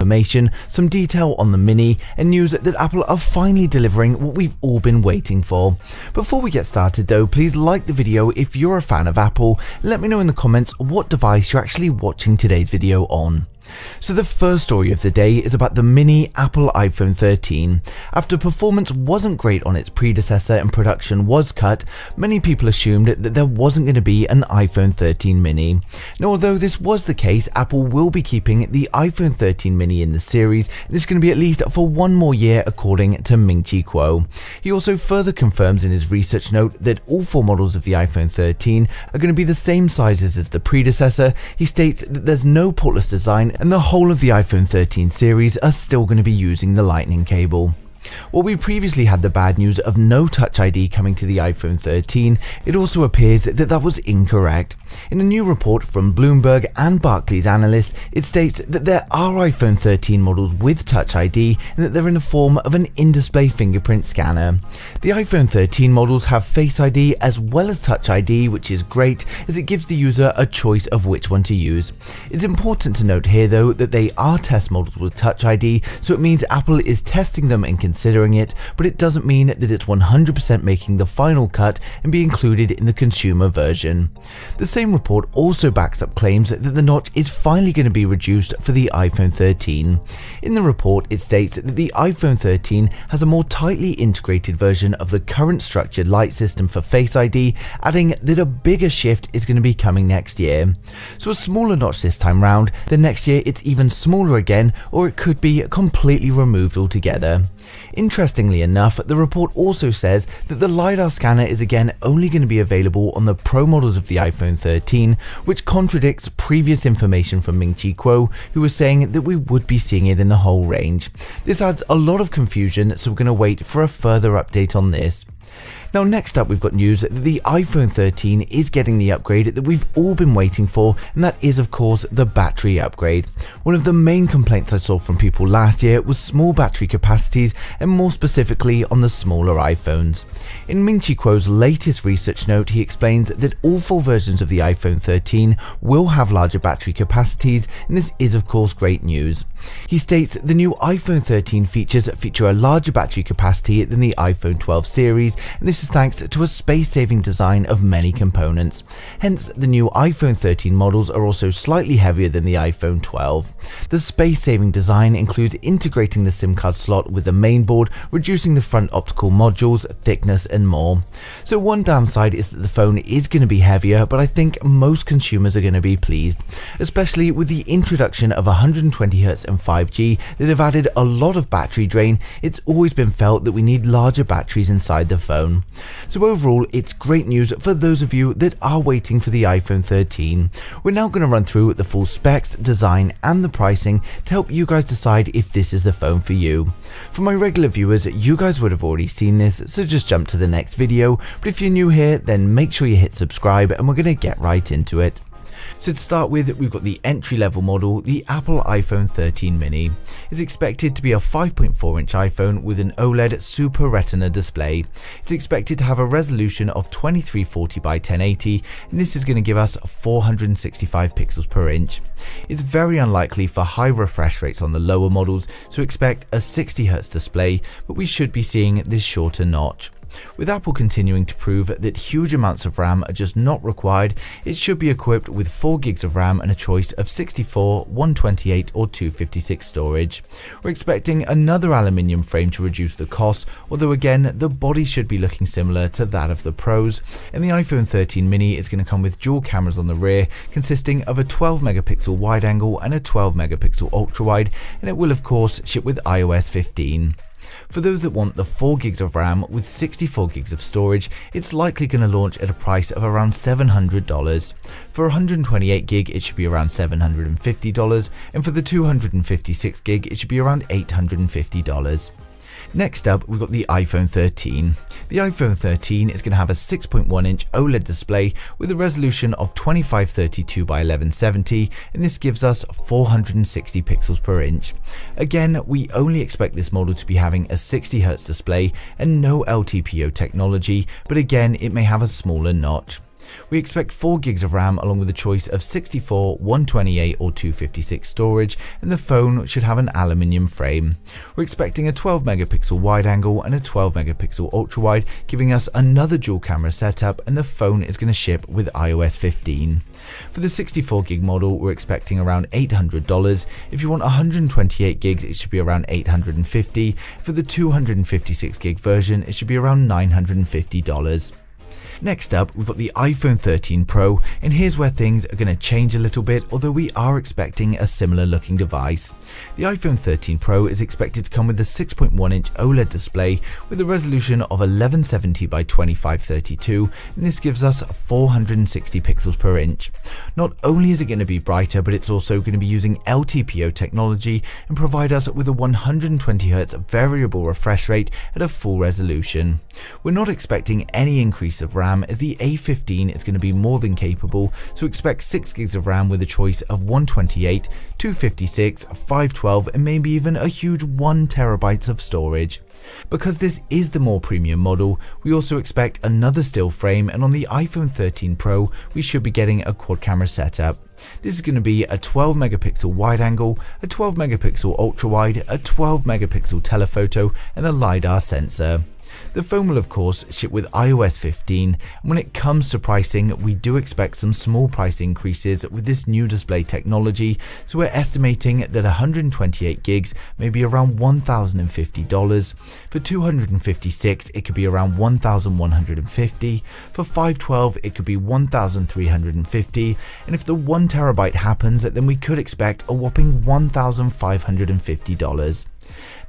information, some detail on the Mini, and news that Apple are finally delivering what we've all been waiting for. Before we get started though, please like the video if you're a fan of Apple. Let me know in the comments what device you're actually watching today's video on. So the first story of the day is about the mini Apple iPhone 13. After performance wasn't great on its predecessor and production was cut, many people assumed that there wasn't going to be an iPhone 13 mini. Now, although this was the case, Apple will be keeping the iPhone 13 mini in the series, and this is going to be at least for one more year according to Ming-Chi Kuo. He also further confirms in his research note that all four models of the iPhone 13 are going to be the same sizes as the predecessor. He states that there's no portless design and the whole of the iPhone 13 series are still going to be using the Lightning cable. While we previously had the bad news of no Touch ID coming to the iPhone 13, it also appears that that was incorrect. In a new report from Bloomberg and Barclays analysts, it states that there are iPhone 13 models with Touch ID and that they're in the form of an in-display fingerprint scanner. The iPhone 13 models have Face ID as well as Touch ID, which is great as it gives the user a choice of which one to use. It's important to note here though that they are test models with Touch ID, so it means Apple is testing them and considering it, but it doesn't mean that it's 100% making the final cut and be included in the consumer version. The same report also backs up claims that the notch is finally going to be reduced for the iPhone 13. In the report, it states that the iPhone 13 has a more tightly integrated version of the current structured light system for Face ID, adding that a bigger shift is going to be coming next year. So a smaller notch this time round, then next year it's even smaller again, or it could be completely removed altogether. Interestingly enough, the report also says that the LiDAR scanner is again only going to be available on the Pro models of the iPhone 13, which contradicts previous information from Ming-Chi Kuo, who was saying that we would be seeing it in the whole range. This adds a lot of confusion, so we're going to wait for a further update on this. Now, next up, we've got news that the iPhone 13 is getting the upgrade that we've all been waiting for, and that is of course the battery upgrade. One of the main complaints I saw from people last year was small battery capacities, and more specifically on the smaller iPhones. In Ming-Chi Kuo's latest research note, he explains that all four versions of the iPhone 13 will have larger battery capacities, and this is of course great news. He states that the new iPhone 13 feature a larger battery capacity than the iPhone 12 series, and this is thanks to a space-saving design of many components. Hence, the new iPhone 13 models are also slightly heavier than the iPhone 12. The space-saving design includes integrating the SIM card slot with the main board, reducing the front optical modules, thickness, and more. So one downside is that the phone is going to be heavier, but I think most consumers are going to be pleased, especially with the introduction of 120Hz and 5G that have added a lot of battery drain. It's always been felt that we need larger batteries inside the phone. So overall, it's great news for those of you that are waiting for the iPhone 13. We're now going to run through the full specs, design, and the pricing to help you guys decide if this is the phone for you. For my regular viewers, you guys would have already seen this, so just jump to the next video, but if you're new here, then make sure you hit subscribe and we're going to get right into it. So to start with, we've got the entry-level model, the Apple iPhone 13 mini. It's expected to be a 5.4-inch iPhone with an OLED Super Retina display. It's expected to have a resolution of 2340 by 1080, and this is going to give us 465 pixels per inch. It's very unlikely for high refresh rates on the lower models, so expect a 60Hz display, but we should be seeing this shorter notch. With Apple continuing to prove that huge amounts of RAM are just not required, it should be equipped with 4GB of RAM and a choice of 64, 128 or 256 storage. We're expecting another aluminium frame to reduce the cost, although again the body should be looking similar to that of the Pros, and the iPhone 13 mini is going to come with dual cameras on the rear consisting of a 12 megapixel wide angle and a 12 megapixel ultra wide, and it will of course ship with iOS 15. For those that want the 4GB of RAM with 64GB of storage, it's likely going to launch at a price of around $700. For 128GB, it should be around $750, and for the 256GB, it should be around $850. Next up, we've got the iPhone 13. The iPhone 13 is going to have a 6.1-inch OLED display with a resolution of 2532 by 1170, and this gives us 460 pixels per inch. Again, we only expect this model to be having a 60Hz display and no LTPO technology, but again, it may have a smaller notch. We expect 4 gigs of RAM along with a choice of 64, 128 or 256 storage, and the phone should have an aluminium frame. We're expecting a 12 megapixel wide angle and a 12 megapixel ultra wide, giving us another dual camera setup, and the phone is going to ship with iOS 15. For the 64 gig model, we're expecting around $800. If you want 128 gigs, it should be around $850. For the 256 gig version, it should be around $950. Next up, we've got the iPhone 13 Pro, and here's where things are going to change a little bit, although we are expecting a similar looking device. The iPhone 13 Pro is expected to come with a 6.1-inch OLED display with a resolution of 1170 by 2532, and this gives us 460 pixels per inch. Not only is it going to be brighter, but it's also going to be using LTPO technology and provide us with a 120Hz variable refresh rate at a full resolution. We're not expecting any increase of RAM, as the A15 is going to be more than capable, so expect 6 gigs of RAM with a choice of 128, 256, 512 and maybe even a huge 1 terabyte of storage. Because this is the more premium model, we also expect another still frame, and on the iPhone 13 Pro we should be getting a quad camera setup. This is going to be a 12 megapixel wide angle, a 12 megapixel ultra wide, a 12 megapixel telephoto and a LiDAR sensor. The phone will of course ship with iOS 15, and when it comes to pricing, we do expect some small price increases with this new display technology, so we're estimating that 128 gigs may be around $1,050. For 256 it could be around $1,150, for 512 it could be $1,350, and if the 1 terabyte happens, then we could expect a whopping $1,550.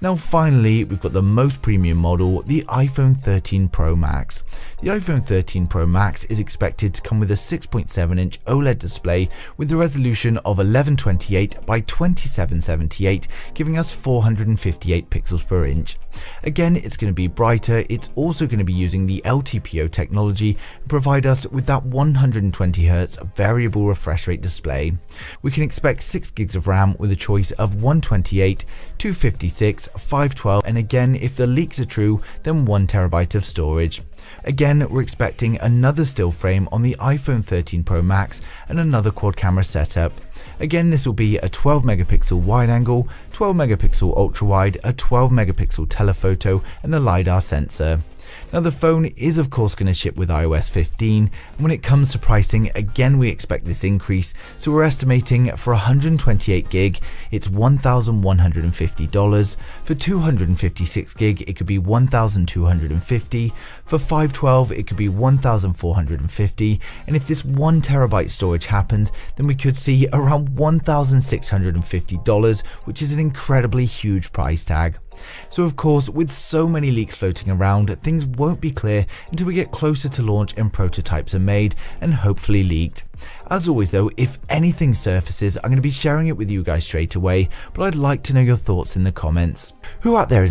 Now finally, we've got the most premium model, the iPhone 13 Pro Max. The iPhone 13 Pro Max is expected to come with a 6.7-inch OLED display with a resolution of 1128 by 2778, giving us 458 pixels per inch. Again, it's going to be brighter. It's also going to be using the LTPO technology and provide us with that 120Hz variable refresh rate display. We can expect 6 gigs of RAM with a choice of 128, 256, 512, and again, if the leaks are true, then 1 terabyte of storage. Again, we're expecting another still frame on the iPhone 13 Pro Max and another quad camera setup. Again, this will be a 12 megapixel wide angle, 12 megapixel ultra wide, a 12 megapixel telephoto and the LiDAR sensor. Now the phone is of course going to ship with iOS 15, and when it comes to pricing, again we expect this increase, so we're estimating for 128 gig it's $1,150, for 256 gig it could be $1,250, for 512 it could be $1,450, and if this 1 terabyte storage happens, then we could see around $1,650, which is an incredibly huge price tag. So of course, with so many leaks floating around, things won't be clear until we get closer to launch and prototypes are made and hopefully leaked. As always though, if anything surfaces, I'm going to be sharing it with you guys straight away, but I'd like to know your thoughts in the comments. Who out there is